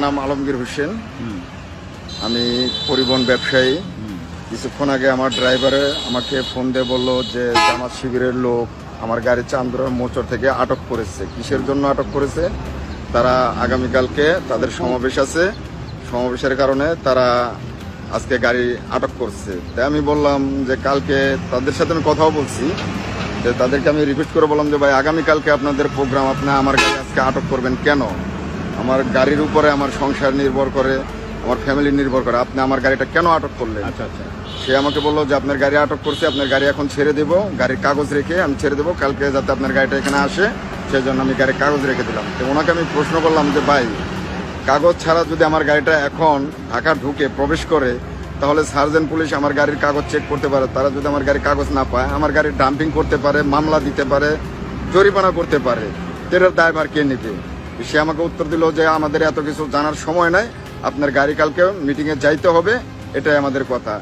নাম আলমগীর হোসেন। আমি পরিবহন ব্যবসায়ী। কিছুক্ষণ আগে আমার ড্রাইভারে আমাকে ফোন দিয়ে বললো যে জামাত শিবিরের লোক আমার গাড়ি চান্দুরা মোচর থেকে আটক করেছে। কিসের জন্য আটক করেছে? তারা আগামীকালকে তাদের সমাবেশ আছে, সমাবেশের কারণে তারা আজকে গাড়ি আটক করছে। তাই আমি বললাম যে কালকে তাদের সাথে আমি কথাও বলছি, যে তাদেরকে আমি রিকোয়েস্ট করে বললাম যে ভাই আগামীকালকে আপনাদের প্রোগ্রাম, আপনি আমার গাড়ি আজকে আটক করবেন কেন? আমার গাড়ির উপরে আমার সংসার নির্ভর করে, আমার ফ্যামিলি নির্ভর করে, আপনি আমার গাড়িটা কেন আটক করলেন? আচ্ছা আচ্ছা। সে আমাকে বললো যে আপনার গাড়ি আটক করছে, আপনার গাড়ি এখন ছেড়ে দেবো, গাড়ির কাগজ রেখে আমি ছেড়ে দেবো, কালকে যাতে আপনার গাড়িটা এখানে আসে সেই জন্য আমি গাড়ির কাগজ রেখে দিলাম। তো ওনাকে আমি প্রশ্ন করলাম যে ভাই কাগজ ছাড়া যদি আমার গাড়িটা এখন ঢাকা ঢুকে প্রবেশ করে, তাহলে সার্জেন্ট পুলিশ আমার গাড়ির কাগজ চেক করতে পারে, তারা যদি আমার গাড়ির কাগজ না পায় আমার গাড়ির ডাম্পিং করতে পারে, মামলা দিতে পারে, জরিমানা করতে পারে, এটার দায়ভার কে নেবে? সে আমাকে উত্তর দিল যে আমাদের এত কিছু জানার সময় নাই, আপনার গাড়ি কালকে মিটিংয়ে যাইতে হবে, এটাই আমাদের কথা।